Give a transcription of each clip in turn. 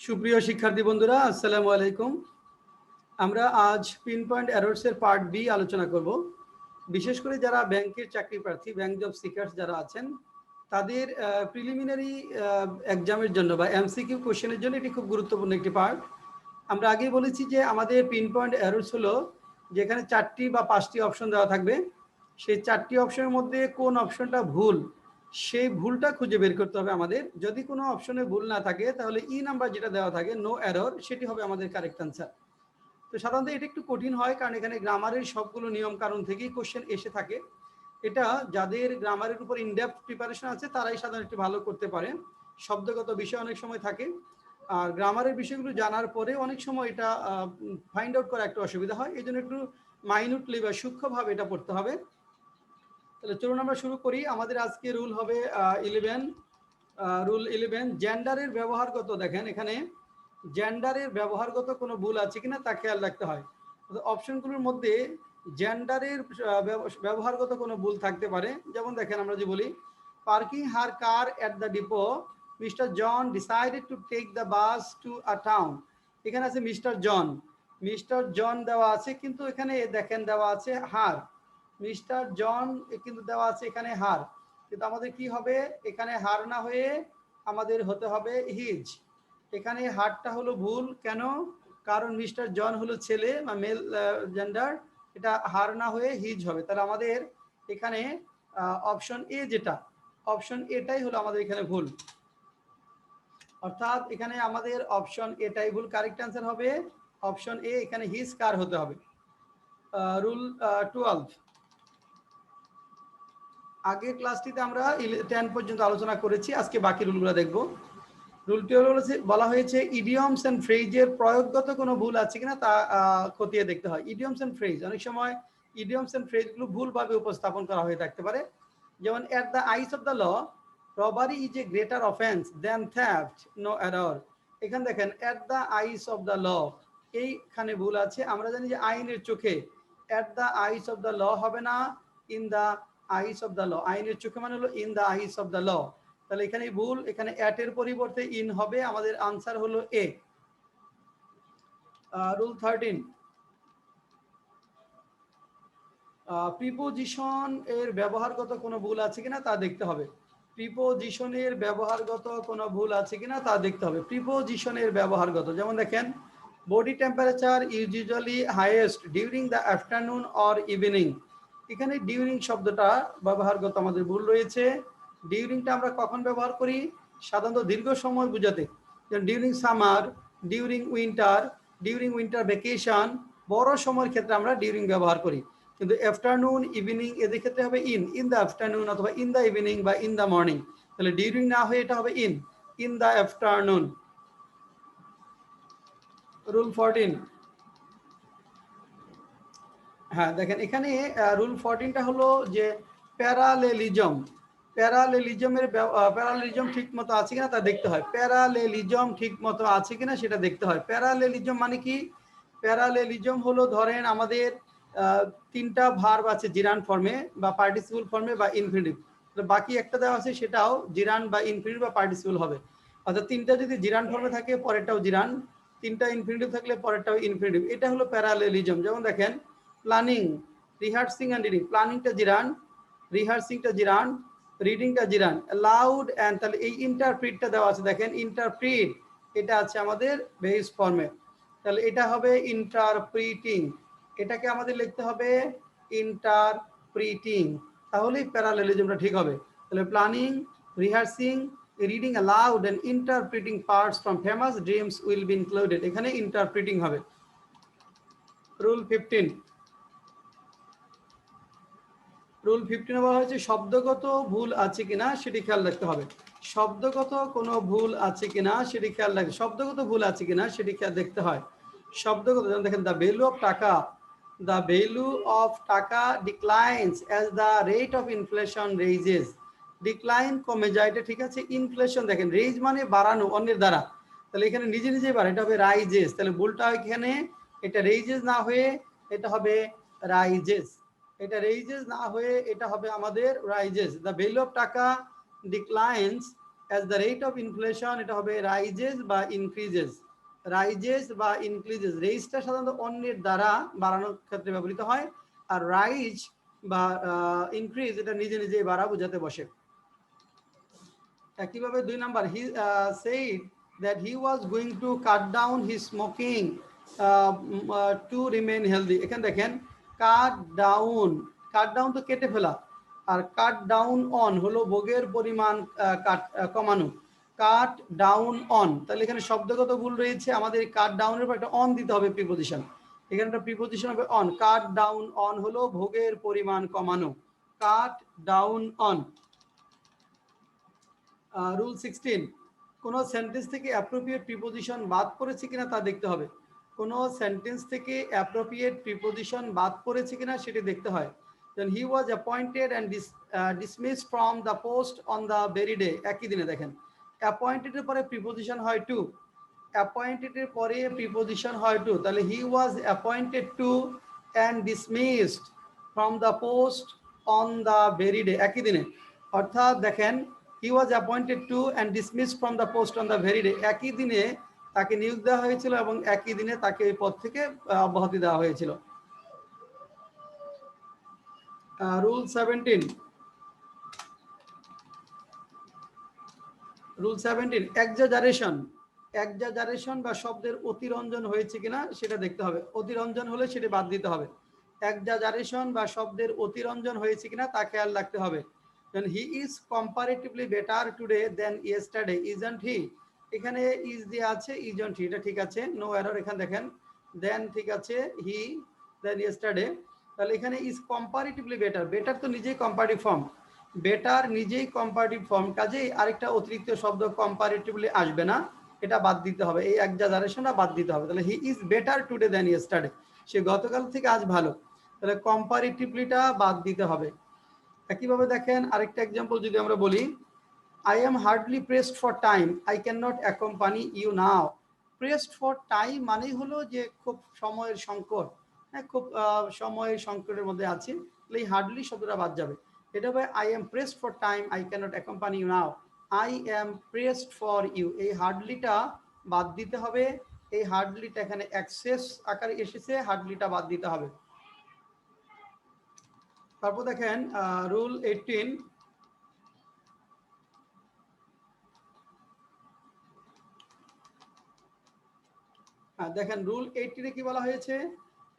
সুপ্রিয় শিক্ষার্থী বন্ধুরা, আসসালামু আলাইকুম। আমরা আজ পিন পয়েন্ট এররসের পার্ট বি আলোচনা করব। বিশেষ করে যারা ব্যাংকের চাকরি প্রার্থী, ব্যাংক জব সিকার্স যারা আছেন, তাদের প্রিলিমিনারি এক্সামের জন্য বা এমসিকিউ কোশ্চেনের জন্য এটি খুব গুরুত্বপূর্ণ একটি পার্ট। আমরা আগেই বলেছি যে আমাদের পিন পয়েন্ট এররস হলো যেখানে 4টি বা 5টি অপশন দেওয়া থাকবে। সেই 4টি অপশনের মধ্যে কোন অপশনটা ভুল, সেই ভুলটা খুঁজে বের করতে হবে আমাদের। যদি কোনো অপশনে ভুল না থাকে তাহলে ই নাম্বার যেটা দেওয়া থাকে, নো এরর, সেটি হবে আমাদের কারেক্ট আনসার। তো সাধারণত এটা একটু কঠিন হয়, কারণ এখানে গ্রামারের সবগুলো নিয়ম কারণ থেকেই কোশ্চেন এসে থাকে। এটা যাদের গ্রামারের উপর ইনডেপথ প্রিপারেশন আছে তারাই সাধারণত একটু ভালো করতে পারে। শব্দগত বিষয় অনেক সময় থাকে, আর গ্রামারের বিষয়গুলো জানার পরে অনেক সময় এটা ফাইন্ড আউট করা একটু অসুবিধা হয়। এই জন্য একটু মাইনুটলি বা সূক্ষ্মভাবে এটা পড়তে হবে। তাহলে চলুন আমরা শুরু করি। আমাদের আজকে রুল হবে 11। রুল 11, জেন্ডারের ব্যবহারগত। দেখেন এখানে জেন্ডারের ব্যবহারগত কোনো ভুল আছে কিনা তা খেয়াল রাখতে হয়। অপশনগুলোর মধ্যে জেন্ডারের ব্যবহারগত কোনো ভুল থাকতে পারে। যেমন দেখেন আমরা যে বলি, parking her car at the depot, Mister John decided to take the bus to a town. এখানে আছে মিস্টার জন, মিস্টার জন দেওয়া আছে, কিন্তু এখানে দেখেন দেওয়া আছে হার। মিস্টার জন কিন্তু দেওয়া আছে এখানে হার, কিন্তু আমাদের কি হবে, এখানে হার না হয়ে আমাদের হতে হবে হিজ। এখানে হারটা হলো ভুল, কেন? কারণ মিস্টার জন হলো ছেলে বা মেল জেন্ডার, এটা হার না হয়ে হিজ হবে। তাহলে আমাদের এখানে অপশন এ, যেটা অপশন এটাই হলো আমাদের এখানে ভুল। অর্থাৎ এখানে আমাদের অপশন এটাই ভুল, কারেক্ট অ্যান্সার হবে অপশন এ। এখানে হিজ কার হতে হবে। রুল 12, আগের ক্লাসটিতে আমরা 10 পর্যন্ত আলোচনা করেছি, আজকে বাকি রুলগুলো দেখব। রুল 12 বলা হয়েছে ইডিয়মস এন্ড ফ্রেজের প্রয়োগগত কোনো ভুল আছে কিনা তা খতিয়ে দেখতে হয়। ইডিয়মস এন্ড ফ্রেজ, অনেক সময় ইডিয়মস এন্ড ফ্রেজগুলো ভুলভাবে উপস্থাপন করা হয়ে থাকতে পারে। যেমন at the eyes of the law, robbery is a greater offence than theft, no error. এখানে দেখেন at the eyes of the law, এইখানে ভুল আছে। আমরা জানি যে আইনের চোখে at the eyes of the law হবে না, in the eyes of the law. আইনের চোখে মানে হলো in the eyes of the law. তাহলে এখানে ভুল, এখানে অ্যাট এর পরিবর্তে ইন হবে। আমাদের আনসার হলো এ। রুল 13, প্রিপোজিশন এর ব্যবহারগত কোনো ভুল আছে কিনা তা দেখতে হবে। প্রিপোজিশনের ব্যবহারগত কোনো ভুল আছে কিনা তা দেখতে হবে। প্রিপোজিশনের ব্যবহারগত, যেমন দেখেন body temperature is usually highest during the afternoon or evening. এখানে ডিউরিং শব্দটা ব্যবহারগত আমাদের ভুল রয়েছে। ডিউরিংটা আমরা কখন ব্যবহার করি? সাধারণত দীর্ঘ সময় বোঝাতে, যেমন during summer, during winter vacation, বড় সময়ের ক্ষেত্রে আমরা ডিউরিং ব্যবহার করি। কিন্তু আফটারনুন, ইভিনিং এদের ক্ষেত্রে হবে ইন দ্য আফটারনুন অথবা ইন দ্য ইভিনিং বা ইন দ্য মর্নিং। তাহলে ডিউরিং না হয়ে এটা হবে ইন দ্য আফটারনুন। রুল 14, হ্যাঁ দেখেন এখানে রুল 14টা হলো যে প্যারালেলিজম। প্যারালেলিজম ঠিক মতো আছে কিনা তা দেখতে হয়। প্যারালেলিজম ঠিক মতো আছে কিনা সেটা দেখতে হয়। প্যারালেলিজম মানে কি? প্যারালেলিজম হলো, ধরেন আমাদের তিনটা ভার্ব আছে জিরান ফর্মে বা পার্টিসিপল ফর্মে বা ইনফিনিটিভ, বাকি একটা দেওয়া আছে সেটাও জিরান বা ইনফিনিটিভ বা পার্টিসিপল হবে। অর্থাৎ তিনটা যদি জিরান ফর্মে থাকে পরেরটাও জিরান, তিনটা ইনফিনিটিভ থাকলে পরেরটাও ইনফিনিটিভ। এটা হলো প্যারালেলিজম। যেমন দেখেন প্ল্যানিং, রিহার্সিং অ্যান্ড রিডিং। প্ল্যানিংটা জিরান, রিহার্সিংটা জিরান, রিডিংটা জিরান। লাউড অ্যান্ড, তাহলে এই ইন্টারপ্রিটটা দেওয়া আছে, দেখেন ইন্টারপ্রিট, এটা আছে আমাদের বেস ফর্মে। তাহলে এটা হবে ইন্টারপ্রিটিং, এটাকে আমাদের লিখতে হবে ইন্টারপ্রিটিং, তাহলেই প্যারালেলিজমটা ঠিক হবে। তাহলে planning, rehearsing, reading allowed and interpreting parts from famous dreams will be included. এখানে ইন্টারপ্রিটিং হবে। রুল 15, রুল 15 বলা হয়েছে শব্দগত ভুল আছে কিনা সেটি খেয়াল রাখতে হবে। শব্দগত কোনো ভুল আছে কিনা সেটি খেয়াল রাখতে, শব্দগত ভুল আছে কিনা সেটি খেয়াল দেখতে হয়। শব্দগত, যেমন দেখেন দ্য ভ্যালু অফ টাকা, দ্য ভ্যালু অফ টাকা declines as the rate of inflation raises. Decline কমে যায়, এটা ঠিক আছে। ইনফ্লেশন দেখেন, রেইজ মানে বাড়ানো অন্যের দ্বারা, তাহলে এখানে নিজে নিজেই বাড়ে, এটা হবে রাইজেস। তাহলে ভুলটা এখানে এটা রেইজেস না হয়ে এটা হবে রাইজেস। এটা রেইজেস না হয়ে এটা হবে আমাদের রাইজেস। দ্য ভ্যালু অফ টাকা declines as the rate of inflation, এটা হবে রাইজেস বা ইনক্রিজেস। রাইজেস বা ইনক্রিজেস, রেইজটা সাধারণত অন্যের দ্বারা বাড়ানোর ক্ষেত্রে ব্যবহৃত হয়, আর রাইজ বা ইনক্রিজ এটা নিজে নিজেই বাড়া বোঝাতে বসে। একইভাবে 2 number, he said that he was going to cut down his smoking to remain healthy. এখানে দেখেন কাট ডাউন, কাট ডাউন তো কেটে ফেলা, আর কাট ডাউন অন হলো ভোগের পরিমাণ কমানো। কাট ডাউন অন, তাহলে এখানে শব্দগত ভুল রয়েছে, আমাদের কাট ডাউনের পর একটা অন দিতে হবে প্রিপোজিশন, এখানে একটা প্রিপোজিশন হবে অন। কাট ডাউন অন হলো ভোগের পরিমাণ কমানো, কাট ডাউন অন। রুল 16, কোনো সেন্টেন্স থেকে অ্যাপ্রোপ্রিয়েট প্রিপোজিশন বাদ পড়েছে কিনা তা দেখতে হবে। কোনো সেন্টেন্স থেকে অ্যাপ্রোপ্রিয়েট প্রিপোজিশন বাদ পড়েছে কিনা সেটি দেখতে হয়। Then he was appointed and dismissed from the post on the very day, একই দিনে। দেখেন অ্যাপয়েন্টেডের পরে প্রিপোজিশন হয় টু, অ্যাপয়েন্টেডের পরে প্রিপোজিশন হয় টু, তাহলে he was appointed to and dismissed from the post on the very day, একই দিনে। অর্থাৎ দেখেন he was appointed to and dismissed from the post on the very day, একই দিনে তাকে নিয়োগ দেওয়া হয়েছিল এবং একই দিনে তাকে এই পদ থেকে অব্যাহতি দেওয়া হয়েছিল। Rule 17, rule 17, exaggeration. এক্সাজারেশন বা শব্দের অতিরঞ্জন হয়েছে কিনা সেটা দেখতে হবে, অতিরঞ্জন হলে সেটা বাদ দিতে হবে। এক্সাজারেশন বা শব্দের অতিরঞ্জন হয়েছে কিনা তা খেয়াল রাখতে হবে। Then he is comparatively better today than yesterday, isn't he, এখানে ইজ দিয়ে আছে, ইজন্ট হি, এটা ঠিক আছে, নো এরর। এখানে দেখেন দেন ঠিক আছে, হি দেন ইয়েস্টারডে, তাহলে এখানে ইজ কম্পারেটিভলি বেটার, বেটার তো নিজেই কম্পারেটিভ ফর্ম, বেটার নিজেই কম্পারেটিভ ফর্ম, কাজেই আরেকটা অতিরিক্ত শব্দ কম্পারেটিভলি আসবে না, এটা বাদ দিতে হবে, এই এক্সাজারেশনটা বাদ দিতে হবে। তাহলে he is better today than yesterday, সে গতকাল থেকে আজ ভালো, তাহলে কম্পারেটিভলিটা বাদ দিতে হবে। একইভাবে দেখেন আরেকটা এক্সাম্পল যদি আমরা বলি, I am hardly pressed for time, I can not accompany you now. Pressed for time মানেই হলো যে খুব সময়ের সংকট, হ্যাঁ, খুব সময়ের সংকটের মধ্যে আছে, তাহলে এই হার্ডলি শব্দটা বাদ যাবে। এটা হবে I am pressed for time, I can not accompany you now, I am pressed for you, এই হার্ডলিটা বাদ দিতে হবে, এই হার্ডলিটা এখানে অ্যাক্সেস আকারে এসেছে, হার্ডলিটা বাদ দিতে হবে। তারপর দেখেন রুল 18, দেখেন রুল 18 কি বলা হয়েছে,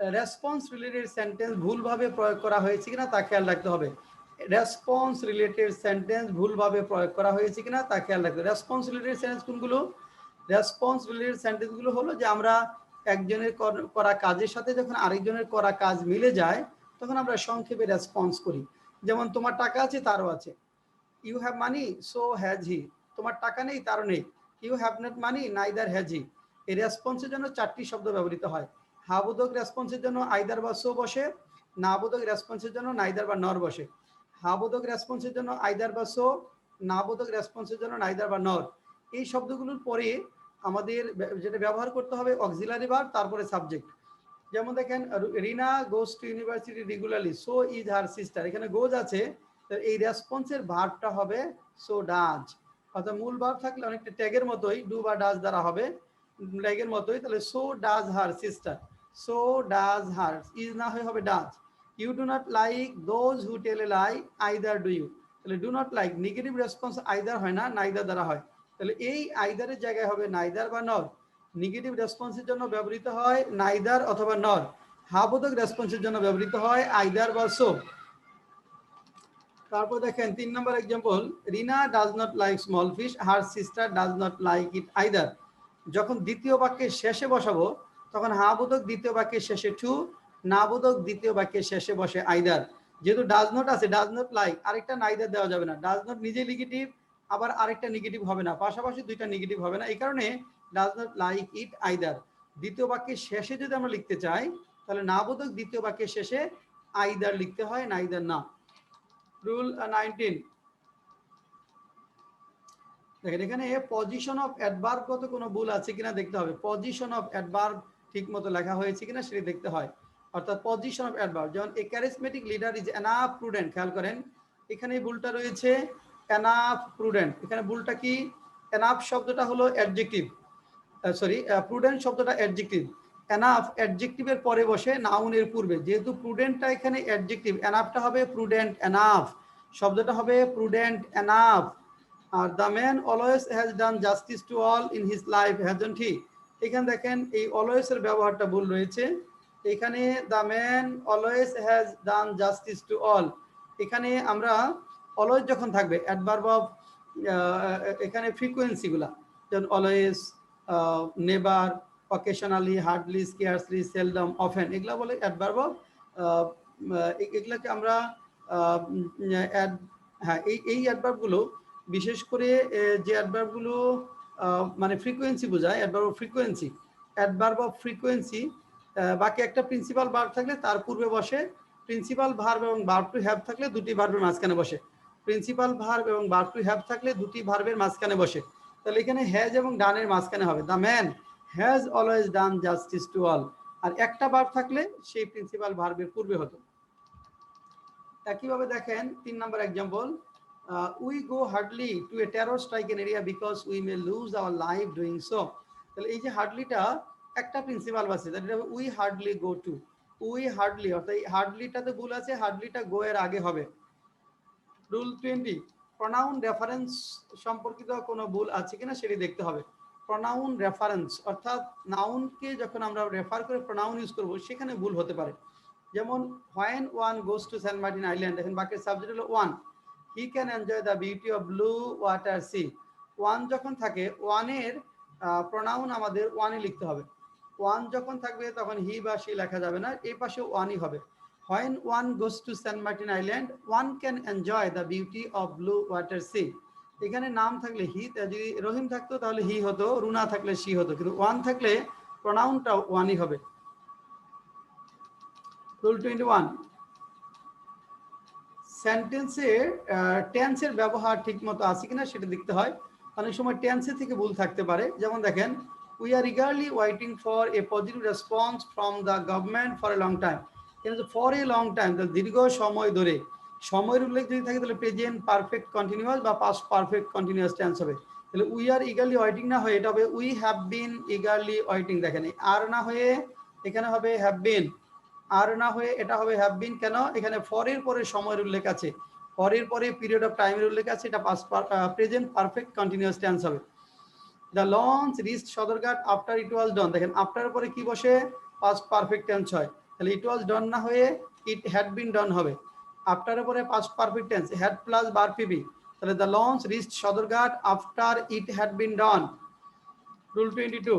রেসপন্স রিলেটেড সেন্টেন্স ভুলভাবে প্রয়োগ করা হয়েছে কিনা তা খেয়াল রাখতে হবে। রেসপন্স রিলেটেড সেন্টেন্স ভুলভাবে প্রয়োগ করা হয়েছে কিনা তা খেয়াল রাখতে হবে। রেসপন্স রিলেটেড সেন্টেন্স কোনগুলো, রেসপন্স রিলেটেড সেন্টেন্সগুলো হলো যে আমরা একজনের করা কাজের সাথে যখন আরেকজনের করা কাজ মিলে যায় তখন আমরা সংক্ষেপে রেসপন্স করি। যেমন তোমার টাকা আছে তারও আছে, you have money so has he, তোমার টাকা নেই তারও নেই, you have not money neither has he. এই রেসপন্সের জন্য 4টি শব্দ ব্যবহৃত হয়। হাবোধক রেসপন্সের জন্য আইদার বা সো বসে, নাবোধক রেসপন্সের জন্য নাইদার বা নর বসে। হাবোধক রেসপন্সের জন্য আইদার বা সো, নাবোধক রেসপন্সের জন্য নাইদার বা নর। এই শব্দগুলোর পরে আমাদের যেটা ব্যবহার করতে হবে অক্সিলারি ভার্ব, তারপরে সাবজেক্ট। যেমন দেখেন Rina goes to university regularly, so is her sister, এখানে গোজ আছে, এই রেসপন্সের ভার্বটা হবে সো ডাজ, অর্থাৎ মূল ভার্ব থাকলে অনেকটা ট্যাগের মতোই, ডু বা ডাজ দ্বারা হবে ট্যাগের মতোই, তাহলে so does her sister, so does her, is না হয়ে হবে does. You do not like those who tell a lie, either do you, তাহলে do not like negative response either হয় না, নাইদার দ্বারা হয়, তাহলে এই আইদারের জায়গায় হবে নাইদার বা নর। নেগেটিভ রেসপন্সের জন্য ব্যবহৃত হয় নাইদার অথবা নর, হাবোধক রেসপন্সের জন্য ব্যবহৃত হয় আইদার বা সো। তারপর দেখেন 3 number example, Rina does not like small fish, her sister does not like it either. যখন দ্বিতীয় বাক্যের শেষে বসাবো তখন হাবোধক দ্বিতীয় বাক্যের শেষে টু, নাবোধক দ্বিতীয় বাক্যের শেষে বসে আইদার। যেহেতু ডাজ নট আছে, ডাজ নট লাইক, আরেকটা নাইদার দেওয়া যাবে না, ডাজ নট নিজেই নেগেটিভ, আবার আরেকটা নেগেটিভ হবে না, পাশাপাশি দুইটা নেগেটিভ হবে না, এই কারণে does not like it either. দ্বিতীয় বাক্যের শেষে যদি আমরা লিখতে চাই তাহলে নাবোধক দ্বিতীয় বাক্যের শেষে আইদার লিখতে হয়, নাইদার না। রুল 19, দেখেন এখানে পজিশন অফ অ্যাডভার্বগত কোনো ভুল আছে কিনা দেখতে হবে, পজিশন অফ অ্যাডভার্ব ঠিক মতো লেখা হয়েছে কিনা সেটা দেখতে হয়। অর্থাৎ পজিশন অফ অ্যাডভার্ব, যেমন a charismatic leader is enough prudent, খেয়াল করেন এখানে ভুলটা রয়েছে, এনাফ, প্রুডেন্ট। এখানে ভুলটা কি? এনাফ শব্দটা হলো অ্যাডজেক্টিভ, সরি প্রুডেন্ট শব্দটা অ্যাডজেক্টিভ। এনাফ অ্যাডজেক্টিভের পরে বসে, নাউনের পূর্বে। যেহেতু প্রুডেন্টটা এখানে অ্যাডজেক্টিভ, এনাফটা হবে প্রুডেন্ট এনাফ, শব্দটা হবে প্রুডেন্ট এনাফ। আর the man always has done justice to all in his life, hasn't he. এখানে দেখেন এই অলওয়েজ এর ব্যবহারটা ভুল রয়েছে। এখানে the man always has done justice to all, এখানে আমরা অলওয়েজ যখন থাকবে অ্যাডভার্ব অফ, এখানে ফ্রিকোয়েন্সিগুলা যেমন always, never, occasionally, hardly, scarcely, seldom, often, এগুলা বলে অ্যাডভার্ব অফ। এগুলাকে আমরা হ্যাঁ, এই অ্যাডভার্বগুলো বিশেষ করে যে অ্যাডভার্বগুলো মানে ফ্রিকোয়েন্সি বোঝায়, adverb of frequency, adverb of frequency. বাকি একটা প্রিন্সিপাল ভার্ব থাকলে তার পূর্বে বসে, প্রিন্সিপাল ভার্ব এবং ভার্ব টু হ্যাভ থাকলে দুটি ভার্বের মাঝখানে বসে, প্রিন্সিপাল ভার্ব এবং ভার্ব টু হ্যাভ থাকলে দুটি ভার্বের মাঝখানে বসে। তাহলে এখানে হ্যাজ এবং ডানের মাঝখানে হবে, the man has always done justice to all. আর একটা ভার্ব থাকলে সেই প্রিন্সিপাল ভার্বের পূর্বে হতো। একইভাবে দেখেন 3 number example, we go hardly to a terror stricken area because we may lose our life doing so. তাহলে এই যে হার্ডলিটা একটা প্রিন্সিপাল আছে, তাহলে we hardly go to, we hardly, অর্থাৎ এই হার্ডলিটাতে ভুল আছে, হার্ডলিটা গো এর আগে হবে। রুল 20, প্রনাউন রেফারেন্স সম্পর্কিত কোনো ভুল আছে কিনা সেটি দেখতে হবে। প্রনাউন রেফারেন্স অর্থাৎ নাউনকে যখন আমরা রেফার করে প্রনাউন ইউজ করব সেখানে ভুল হতে পারে। যেমন when one goes to Saint Martin Island, দেখেন বাক্যের সাবজেক্ট হলো one, he can enjoy the beauty of blue water sea. One যখন থাকে, ওয়ানের প্রনাউন আমাদের ওয়ানই লিখতে হবে। ওয়ান যখন থাকবে তখন হি বা সি লেখা যাবে না, এই পাশে ওয়ানই হবে। When one goes to San Martin Island, one can enjoy the beauty of blue water sea. এখানে নাম থাকলে হি, যদি রহিম থাকতো তাহলে হি হতো, রুনা থাকলে সি হতো, কিন্তু ওয়ান থাকলে প্রনাউনটা ওয়ানই হবে। রুল 21, সেন্টেন্সে টেন্সের ব্যবহার ঠিকমতো আছে কিনা সেটা দেখতে হয়। অনেক সময় টেন্সের থেকে ভুল থাকতে পারে। যেমন দেখেন, we are eagerly waiting for a positive response from the government for a long time. কিন্তু ফর এ লং টাইম, দীর্ঘ সময় ধরে, সময়ের উল্লেখ যদি থাকে তাহলে প্রেজেন্ট পারফেক্ট কন্টিনিউয়াস বা পাস্ট পারফেক্ট কন্টিনিউয়াস টেন্স হবে। তাহলে উই আর ইগারলি ওয়েটিং না হয়ে এটা হবে we have been eagerly waiting. দেখেন আর না হয়ে এখানে হবে হ্যাভ বিন, আর না হয়ে এটা হবে হ্যাভ বিন। কেন? এখানে ফরের পরে সময়ের উল্লেখ আছে, ফরের পরে পিরিয়ড অফ টাইমের উল্লেখ আছে, এটা past present perfect continuous tense হবে। The launch reached Sadarghat after it was done, দেখেন আফটার পরে কি বসে? পাস্ট পারফেক্ট টেন্স হয়, তাহলে ইট ওয়াজ ডন না হয়ে ইট হ্যাড বিন ডন হবে। আফটারের পরে past perfect tense, had plus বার পিবি, তাহলে the launch reached Sadarghat after it had been done. Rule 22,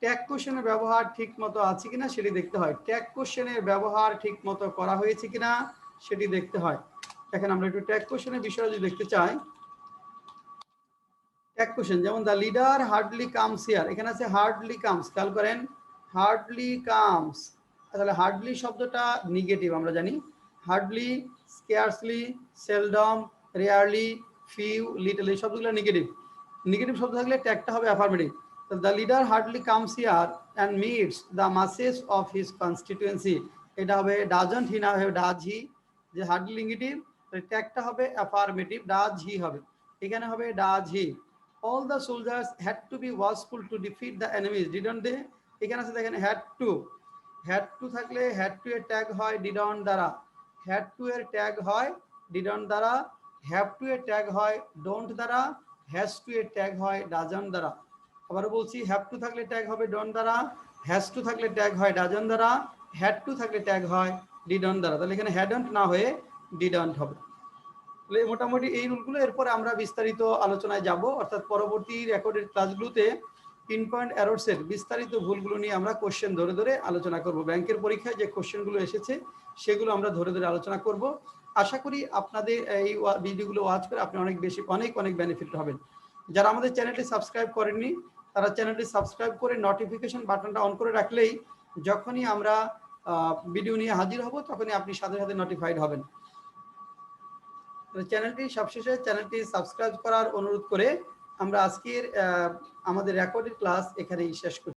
tag কোশ্চেনের ব্যবহার ঠিক মতো আছে কিনা সেটি দেখতে হয়। ট্যাগ কোশ্চেনের ব্যবহার ঠিক মতো করা হয়েছে কিনা সেটি দেখতে হয়। দেখেন আমরা একটু ট্যাগ কোশ্চেনের বিষয়ে যদি দেখতে চাই, ট্যাগ কোশ্চেন যেমন the leader hardly comes here, এখানে আছে হার্ডলি কামস, খেয়াল করেন হার্ডলি কামস। তাহলে হার্ডলি শব্দটা নেগেটিভ আমরা জানি, hardly, scarcely, seldom, rarely, few, little, এই শব্দগুলো নেগেটিভ। নেগেটিভ শব্দ থাকলে ট্যাগটা হবে affirmative. The leader hardly comes here and meets the মাসেস of his constituency, এটা হবে ডাজন্ট হি, না হবে ডাজ হি। যে হার্ডলি নেগেটিভ, ট্যাগটা হবে অ্যাফার্মেটিভ, ডাজ হি হবে, এখানে হবে does he. All the soldiers had to be watchful to defeat the enemies, didn't they? এখানে আছে দেখেন had to, had to থাকলে had to এর ট্যাগ হয় didn't দ্বারা, had to এর ট্যাগ হয় didn't দ্বারা, have to এর ট্যাগ হয় don't দ্বারা, has to এর ট্যাগ হয় doesn't দ্বারা। আবার বলছি, have to থাকলে ট্যাগ হবে don't দ্বারা, has to থাকলে ট্যাগ হয় doesn't দ্বারা, had to থাকলে ট্যাগ হয় didn't দ্বারা। তাহলে এখানে hadn't না হয়ে didn't হবে। মোটামুটি এই রুলগুলো, এরপরে আমরা বিস্তারিত আলোচনায় যাব, অর্থাৎ পরবর্তী রেকর্ডের ক্লাসগুলোতে পিন পয়েন্ট এররসের বিস্তারিত ভুলগুলো নিয়ে আমরা কোশ্চেন ধরে ধরে আলোচনা করব। ব্যাংকের পরীক্ষায় যে কোশ্চেনগুলো এসেছে সেগুলো আমরা ধরে ধরে আলোচনা করব। আশা করি আপনাদের এই ভিডিওগুলো ওয়াচ করে আপনি অনেক বেনিফিট হবেন। যারা আমাদের চ্যানেলটি সাবস্ক্রাইব করেননি তারা চ্যানেলটি সাবস্ক্রাইব করে নোটিফিকেশন বাটনটা অন করে রাখলেই যখনই আমরা ভিডিও নিয়ে হাজির হব তখনই আপনি সাথে সাথে নোটিফাইড হবেন। চ্যানেলটি সবশেষে চ্যানেলটি সাবস্ক্রাইব করার অনুরোধ করে আমরা আজকের আমাদের রেকর্ডেড ক্লাস এখানেই শেষ করছি।